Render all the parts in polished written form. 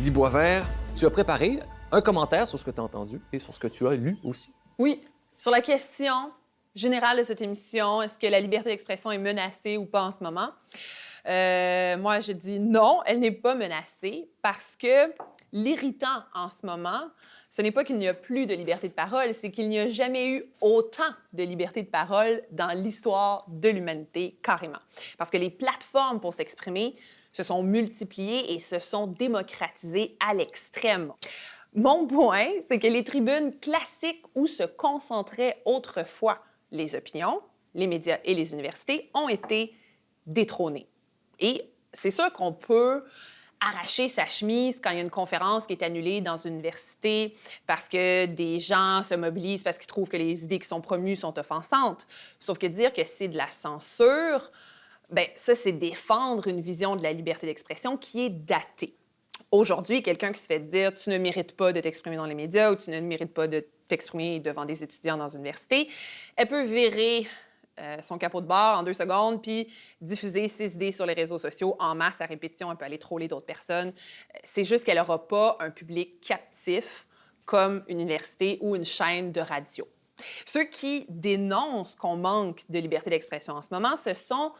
Lily Boisvert, tu as préparé un commentaire sur ce que tu as entendu et sur ce que tu as lu aussi. Oui. Sur la question générale de cette émission, est-ce que la liberté d'expression est menacée ou pas en ce moment? Moi, je dis non, elle n'est pas menacée parce que l'irritant en ce moment, ce n'est pas qu'il n'y a plus de liberté de parole, c'est qu'il n'y a jamais eu autant de liberté de parole dans l'histoire de l'humanité, carrément. Parce que les plateformes pour s'exprimer se sont multipliées et se sont démocratisées à l'extrême. Mon point, c'est que les tribunes classiques où se concentraient autrefois les opinions, les médias et les universités ont été détrônées. Et c'est sûr qu'on peut arracher sa chemise quand il y a une conférence qui est annulée dans une université parce que des gens se mobilisent parce qu'ils trouvent que les idées qui sont promues sont offensantes. Sauf que dire que c'est de la censure, bien, ça, c'est défendre une vision de la liberté d'expression qui est datée. Aujourd'hui, quelqu'un qui se fait dire « tu ne mérites pas de t'exprimer dans les médias » ou « tu ne mérites pas de t'exprimer devant des étudiants dans une université », elle peut virer son capot de bord en 2 secondes puis diffuser ses idées sur les réseaux sociaux en masse à répétition. Elle peut aller troller d'autres personnes. C'est juste qu'elle n'aura pas un public captif comme une université ou une chaîne de radio. Ceux qui dénoncent qu'on manque de liberté d'expression en ce moment, ce sont,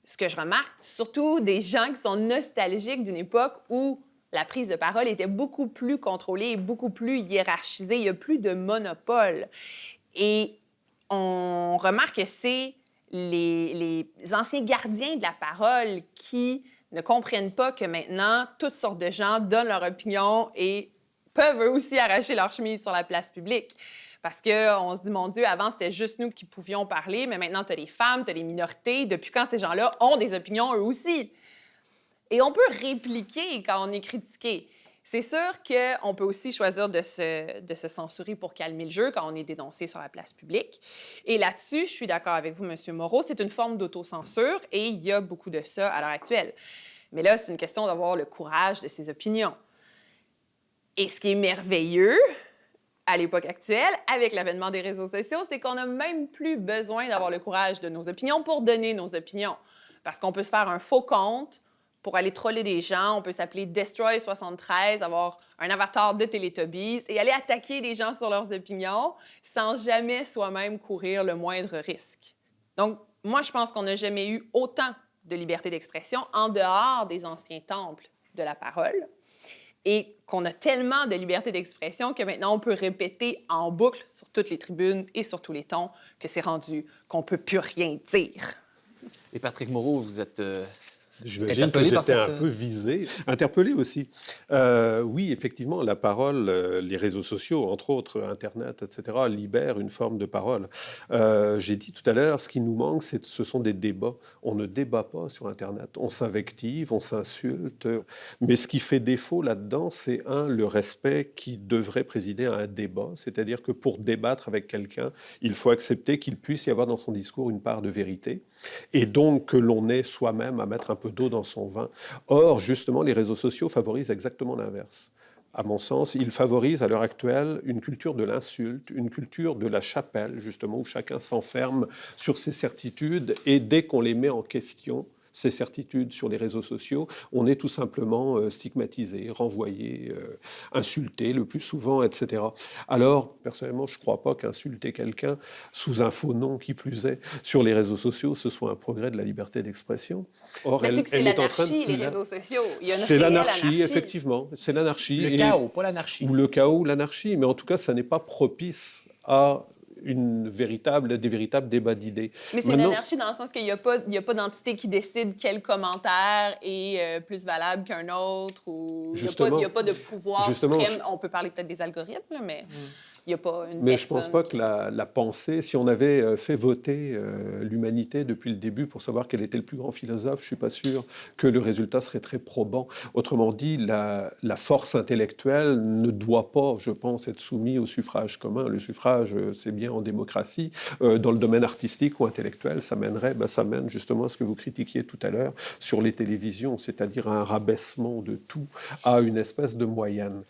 ce que je remarque, surtout des gens qui sont nostalgiques d'une époque où la prise de parole était beaucoup plus contrôlée et beaucoup plus hiérarchisée. Il n'y a plus de monopole. Et on remarque que c'est les anciens gardiens de la parole qui ne comprennent pas que maintenant, toutes sortes de gens donnent leur opinion et peuvent eux aussi arracher leur chemise sur la place publique. Parce qu'on se dit, mon Dieu, avant, c'était juste nous qui pouvions parler, mais maintenant, tu as les femmes, tu as les minorités. Depuis quand ces gens-là ont des opinions eux aussi? Et on peut répliquer quand on est critiqué. C'est sûr qu'on peut aussi choisir de se censurer pour calmer le jeu quand on est dénoncé sur la place publique. Et là-dessus, je suis d'accord avec vous, M. Moreau, c'est une forme d'autocensure et il y a beaucoup de ça à l'heure actuelle. Mais là, c'est une question d'avoir le courage de ses opinions. Et ce qui est merveilleux à l'époque actuelle, avec l'avènement des réseaux sociaux, c'est qu'on n'a même plus besoin d'avoir le courage de nos opinions pour donner nos opinions. Parce qu'on peut se faire un faux compte pour aller troller des gens, on peut s'appeler Destroy73, avoir un avatar de Teletubbies et aller attaquer des gens sur leurs opinions sans jamais soi-même courir le moindre risque. Donc, moi, je pense qu'on n'a jamais eu autant de liberté d'expression en dehors des anciens temples de la parole et qu'on a tellement de liberté d'expression que maintenant, on peut répéter en boucle sur toutes les tribunes et sur tous les tons que c'est rendu qu'on ne peut plus rien dire. Et Patrick Moreau, vous êtes... J'imagine que j'étais un peu visé, interpellé aussi. Oui, effectivement, la parole, les réseaux sociaux, entre autres Internet, etc., libèrent une forme de parole. J'ai dit tout à l'heure, ce qui nous manque, ce sont des débats. On ne débat pas sur Internet. On s'invective, on s'insulte. Mais ce qui fait défaut là-dedans, c'est le respect qui devrait présider à un débat. C'est-à-dire que pour débattre avec quelqu'un, il faut accepter qu'il puisse y avoir dans son discours une part de vérité. Et donc que l'on ait soi-même à mettre un peu d'eau dans son vin. Or, justement, les réseaux sociaux favorisent exactement l'inverse. À mon sens, ils favorisent à l'heure actuelle une culture de l'insulte, une culture de la chapelle, justement, où chacun s'enferme sur ses certitudes et dès qu'on les met en question, ces certitudes sur les réseaux sociaux, on est tout simplement stigmatisé, renvoyé, insulté le plus souvent, etc. Alors, personnellement, je ne crois pas qu'insulter quelqu'un sous un faux nom, qui plus est, sur les réseaux sociaux, ce soit un progrès de la liberté d'expression. Or, c'est l'anarchie, les réseaux sociaux. C'est l'anarchie, effectivement. C'est l'anarchie. Le chaos, pas l'anarchie. Ou le chaos, l'anarchie. Mais en tout cas, ça n'est pas propice à des véritables débats d'idées. Mais c'est une anarchie dans le sens qu'il n'y a pas d'entité qui décide quel commentaire est plus valable qu'un autre, ou il n'y a pas de pouvoir suprême. On peut parler peut-être des algorithmes, là, mais il n'y a pas une Mais je ne pense pas que la pensée, si on avait fait voter l'humanité depuis le début pour savoir quel était le plus grand philosophe, je ne suis pas sûr que le résultat serait très probant. Autrement dit, la force intellectuelle ne doit pas, je pense, être soumise au suffrage commun. Le suffrage, c'est bien en démocratie. Dans le domaine artistique ou intellectuel, ça mène justement à ce que vous critiquiez tout à l'heure sur les télévisions, c'est-à-dire à un rabaissement de tout à une espèce de moyenne.